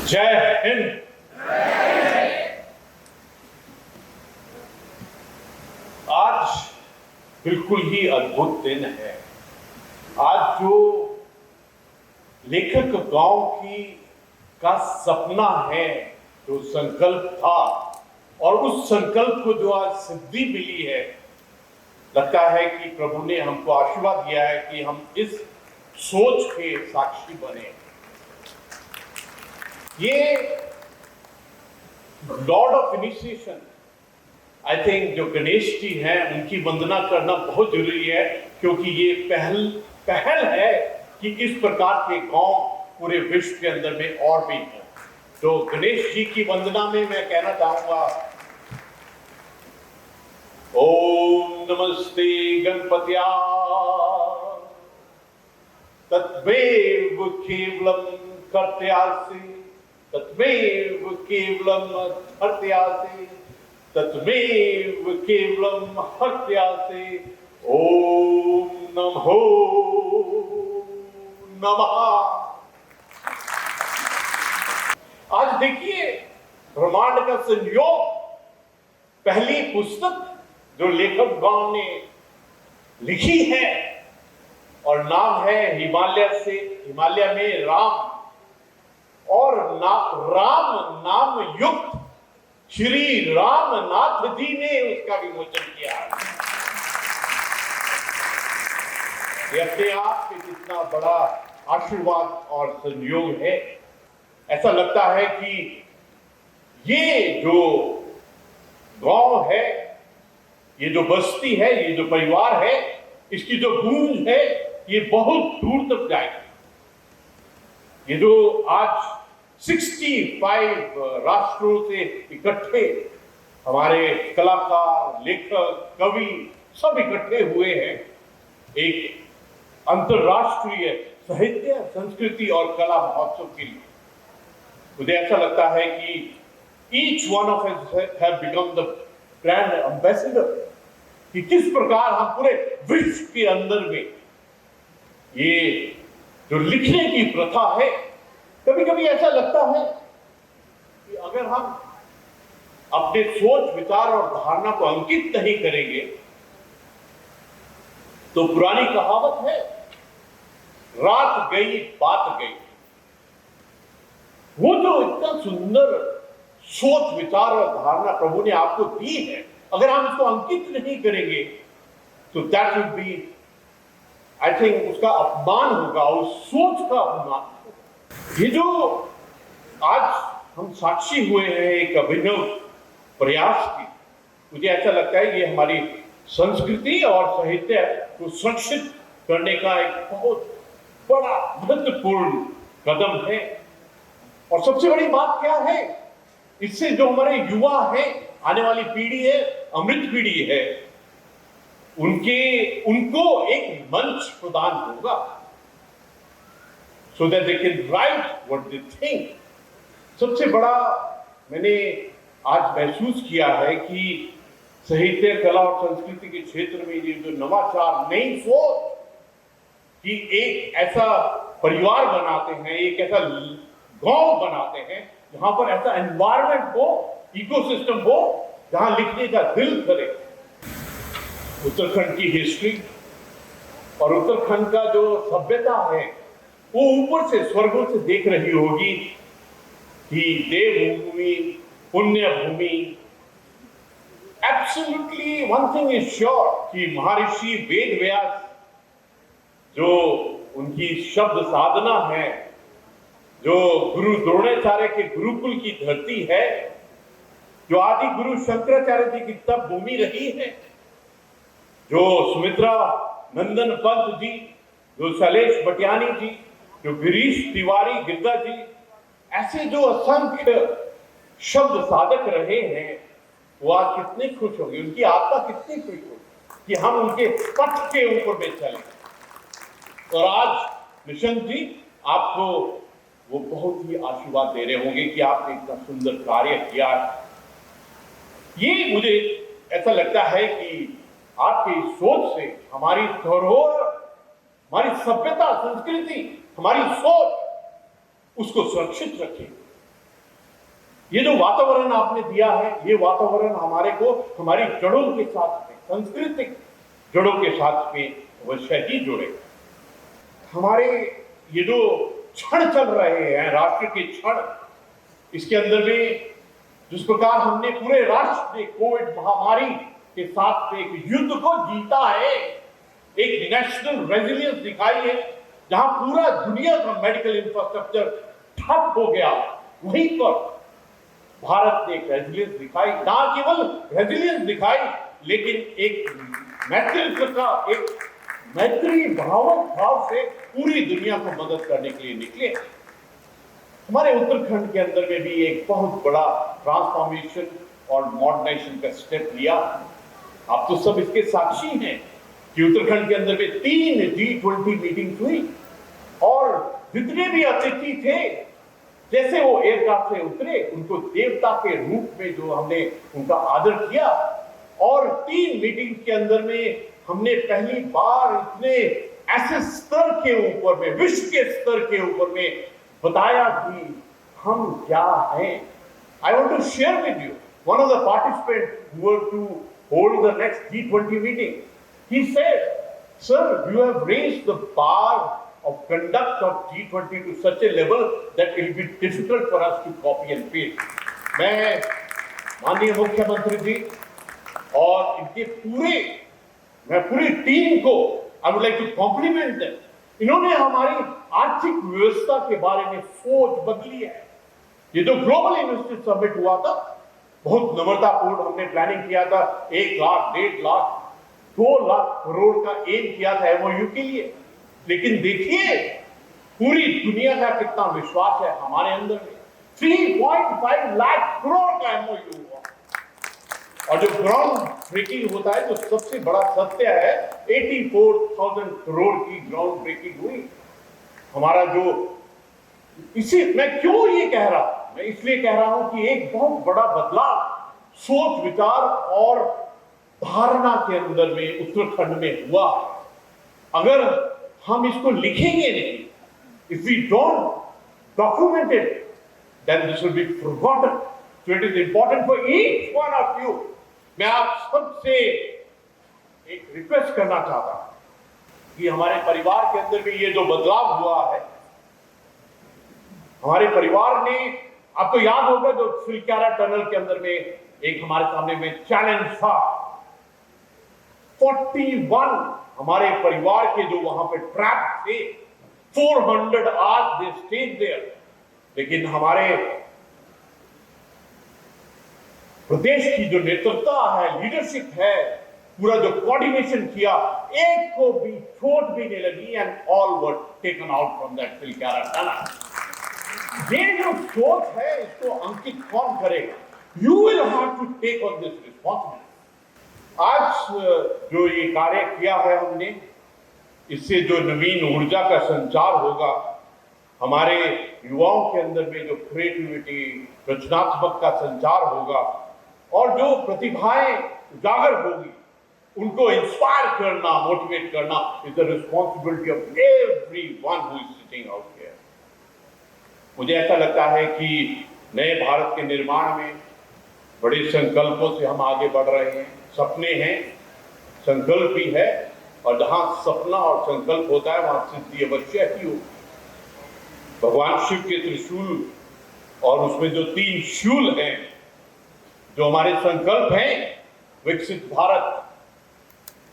जय हिंद। आज बिल्कुल ही अद्भुत दिन है। आज जो लेखक गांव की का सपना है, जो संकल्प था और उस संकल्प को जो आज सिद्धि मिली है, लगता है कि प्रभु ने हमको आशीर्वाद दिया है कि हम इस सोच के साक्षी बने। ये Lord of initiation, I think जो गणेश जी हैं उनकी वंदना करना बहुत जरूरी है, क्योंकि ये पहल है कि इस प्रकार के गांव पूरे विश्व के अंदर में और भी हैं। तो गणेश जी की वंदना में मैं कहना चाहूंगा, ओम नमस्ते गणपत्या तत्मेव केवलम कर्त्यासि, तत्मेव केवलम हर्त्यासि, तत्मेव केवलम हर्त्यासि। ओम नमो नमः। आज देखिए ब्रह्मांड का संयोग, पहली पुस्तक जो लेखक गांव ने लिखी है और नाम है हिमालय में राम, और राम नाम युक्त श्री रामनाथ जी ने उसका विमोचन किया। ये अपने आप में कितना बड़ा आशीर्वाद और संयोग है। ऐसा लगता है कि ये जो गांव है, ये जो बस्ती है, ये जो परिवार है, इसकी जो गूंज है ये बहुत दूर तक जाएगी। ये जो आज 65 राष्ट्रों से इकट्ठे हमारे कलाकार, लेखक, कवि सब इकट्ठे हुए हैं एक अंतरराष्ट्रीय साहित्य, संस्कृति और कला महोत्सव के लिए। मुझे ऐसा लगता है कि each one of us have become the brand ambassador, कि किस प्रकार हम पूरे विश्व के अंदर में ये जो लिखने की प्रथा है, कभी कभी ऐसा लगता है कि अगर हम अपने सोच, विचार और धारणा को अंकित नहीं करेंगे तो पुरानी कहावत है, रात गई बात गई। वो जो इतना सुंदर सोच, विचार और धारणा प्रभु ने आपको दी है, अगर हम इसको अंकित नहीं करेंगे तो that will be, I think, उसका अपमान होगा, उस सोच का अपमान। ये जो आज हम साक्षी हुए हैं एक अभिनव प्रयास की, मुझे ऐसा लगता है ये हमारी संस्कृति और साहित्य को सुरक्षित करने का एक बहुत बड़ा महत्वपूर्ण कदम है। और सबसे बड़ी बात क्या है, इससे जो हमारे युवा है, आने वाली पीढ़ी है, अमृत पीढ़ी है, उनको एक मंच प्रदान होगा, so that they can write what they think। सबसे बड़ा मैंने आज महसूस किया है कि साहित्य, कला और संस्कृति के क्षेत्र में ये जो नवाचार, नई सोच कि एक ऐसा परिवार बनाते हैं, एक ऐसा गांव बनाते हैं जहां पर ऐसा एनवायरनमेंट हो, इकोसिस्टम हो, जहां लिखने का दिल करे। उत्तराखंड की हिस्ट्री और उत्तराखंड का जो सभ्यता है, वो ऊपर से, स्वर्गों से देख रही होगी कि देवभूमि, पुण्य भूमि। Absolutely one thing is sure कि महर्षि वेद व्यास, जो उनकी शब्द साधना है, जो गुरु द्रोणाचार्य के गुरुकुल की धरती है, जो आदि गुरु शंकराचार्य जी की तप भूमि रही है, जो सुमित्रा नंदन पंत जी, जो शैलेश बटियानी जी, जो गिरीश तिवारी गिरदा जी, ऐसे जो असंख्य शब्द साधक रहे हैं, वो आज कितने खुश होंगे, उनकी आत्मा कितनी खुश होगी कि हम उनके पथ के ऊपर में चले। और आज निशंक जी आपको वो बहुत ही आशीर्वाद दे रहे होंगे कि आपने इतना सुंदर कार्य किया। ये मुझे ऐसा लगता है कि आपकी सोच से हमारी धरोहर, हमारी सभ्यता, संस्कृति, हमारी सोच, उसको सुरक्षित रखें। ये जो वातावरण आपने दिया है, ये वातावरण हमारे को हमारी जड़ों के साथ में, सांस्कृतिक जड़ों के साथ में अवश्य ही जोड़ेगा। हमारे ये जो क्षण चल रहे हैं, राष्ट्र के क्षण, इसके अंदर में जिस प्रकार हमने पूरे राष्ट्र ने कोविड महामारी के साथ में एक युद्ध को जीता है, एक नेशनल रेजिलियंस दिखाई है, जहां पूरा दुनिया का मेडिकल इंफ्रास्ट्रक्चर ठप हो गया, वहीं पर भारत ने एक रेजिलियंस दिखाई, ना केवल रेजिलियंस दिखाई, लेकिन एक नेतृत्व का, एक मैत्री भाव से पूरी दुनिया को मदद करने के लिए निकले। हमारे उत्तराखंड के अंदर में भी एक बहुत बड़ा ट्रांसफॉर्मेशन और मॉडर्नाइजेशन का स्टेप लिया। आप तो सब इसके साक्षी हैं कि उत्तराखंड के अंदर में 3 G20 मीटिंग हुई और जितने भी अतिथि थे, जैसे वो एयरक्राफ्ट से उतरे, उनको देवता के रूप में जो हमने उनका आदर किया, और 3 मीटिंग के अंदर में हमने पहली बार इतने ऐसे स्तर के ऊपर में, विश्व के स्तर के ऊपर में बताया कि हम क्या हैं। I want to share with you one of the participants who were to hold the next G20 meeting. He said, "Sir, you have raised the bar of conduct of G20 to such a level that it will be difficult for us to copy and paste." मैं माननीय मुख्यमंत्री जी और इनके मैं पूरी team को I would like to compliment them. इन्होंने हमारी आर्थिक व्यवस्था के बारे में सोच बदली है। ये जो ग्लोबल इन्वेस्टर समिट हुआ था, बहुत नम्रतापूर्ण हमने प्लानिंग किया था, 1 लाख, 1.5 लाख, 2 लाख करोड़ का एम किया था एमओयू के लिए, लेकिन देखिए पूरी दुनिया का कितना विश्वास है हमारे अंदर में। 3.5 लाख करोड़ का एमओयू हुआ, और जो ग्राउंड ब्रेकिंग होता है, जो सबसे बड़ा सत्य है, 84,000 करोड़ की ग्राउंड ब्रेकिंग हुई। हमारा जो मैं क्यों ये कह रहा हूं, मैं इसलिए कह रहा हूं कि एक बहुत बड़ा बदलाव सोच विचार और धारणा के अंदर में उत्तराखंड में हुआ। अगर हम इसको लिखेंगे नहीं, if we don't document it, then this will be forgotten. So it is important for each one of you. मैं आप सबसे एक रिक्वेस्ट करना चाहता हूं कि हमारे परिवार के अंदर भी ये जो बदलाव हुआ है, हमारे परिवार ने, आपको याद होगा जो सिलक्यारा टनल के अंदर में एक हमारे सामने में चैलेंज था, 41 हमारे परिवार के जो वहां पे ट्रैप थे, 400 आवर्स दे स्टेड देयर, लेकिन हमारे प्रदेश की जो नेतृत्व है, लीडरशिप है, पूरा जो कोऑर्डिनेशन किया, एक को भी चोट भी नहीं लगी, and all were taken out from that Silkyara tunnel. ये जो सोच है, इसको अंकित कौन करेगा? You will have to take on this responsibility. आज जो ये कार्य किया है हमने, इससे जो नवीन ऊर्जा का संचार होगा, हमारे युवाओं के अंदर में जो क्रिएटिविटी, रचनात्मक का संचार होगा, और जो प्रतिभाएं उजागर होगी, उनको इंस्पायर करना, मोटिवेट करना is the responsibility of everyone who is sitting out here. मुझे ऐसा लगता है कि नए भारत के निर्माण में बड़े संकल्पों से हम आगे बढ़ रहे हैं। सपने हैं, संकल्प भी है, और जहां सपना और संकल्प होता है वहां सिद्धि अवश्य ही होगी। भगवान शिव के त्रिशूल और उसमें जो 3 शूल हैं, जो हमारे संकल्प हैं, विकसित भारत,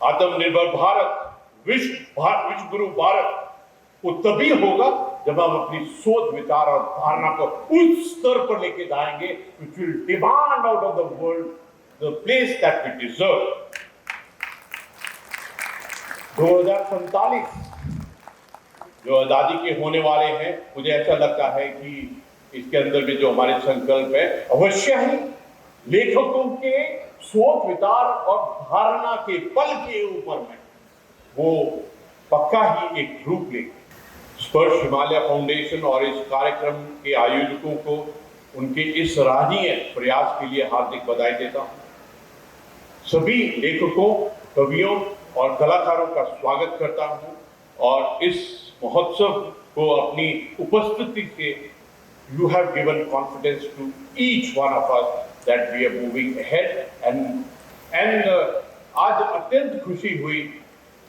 आत्मनिर्भर भारत, विश्व गुरु भारत, वो तभी होगा जब हम अपनी सोच विचार और धारणा को उस स्तर पर लेके जाएंगे which will demand out of the world the place that we deserve। 2047 जो आजादी के होने वाले हैं, मुझे ऐसा लगता है कि इसके अंदर भी जो हमारे संकल्प है, अवश्य ही लेखकों के सोच विचार और धारणा के बल के ऊपर में वो पक्का ही एक रूप लेंगे। स्पर्श हिमालय फाउंडेशन और इस कार्यक्रम के आयोजकों को उनके इस सराहनीय प्रयास के लिए हार्दिक बधाई देता हूं। सभी लेखकों, कवियों और कलाकारों का स्वागत करता हूं, और इस महोत्सव को अपनी उपस्थिति से you have given confidence to each one of us that we are moving ahead and आज अत्यंत खुशी हुई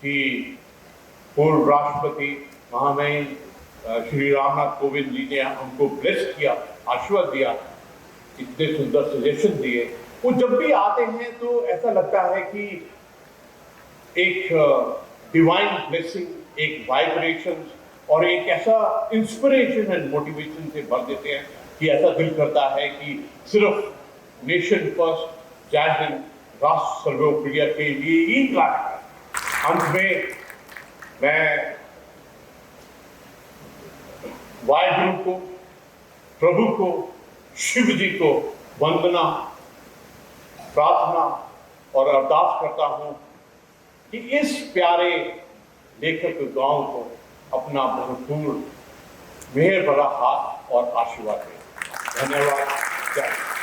कि पूर्व राष्ट्रपति महामहिम श्री रामनाथ कोविंद जी ने हमको ब्लेस किया, आशीर्वाद दिया, इतने सुंदर सजेशन दिए। वो जब भी आते हैं तो ऐसा लगता है कि एक डिवाइन ब्लेसिंग, एक वाइब्रेशन और एक ऐसा इंस्पिरेशन एंड मोटिवेशन से भर देते हैं कि ऐसा दिल करता है कि सिर्फ नेशन फर्स्ट, जय हिंद, राष्ट्र सर्वोपरि के लिए ही गाना है। अंत में मैं वाहिगुरु को, प्रभु को, शिव जी को वंदना, प्रार्थना और अरदास करता हूं कि इस प्यारे लेखक गांव को अपना भरपूर मेहर भरा हाथ और आशीर्वाद दें। धन्यवाद। जय हिंद।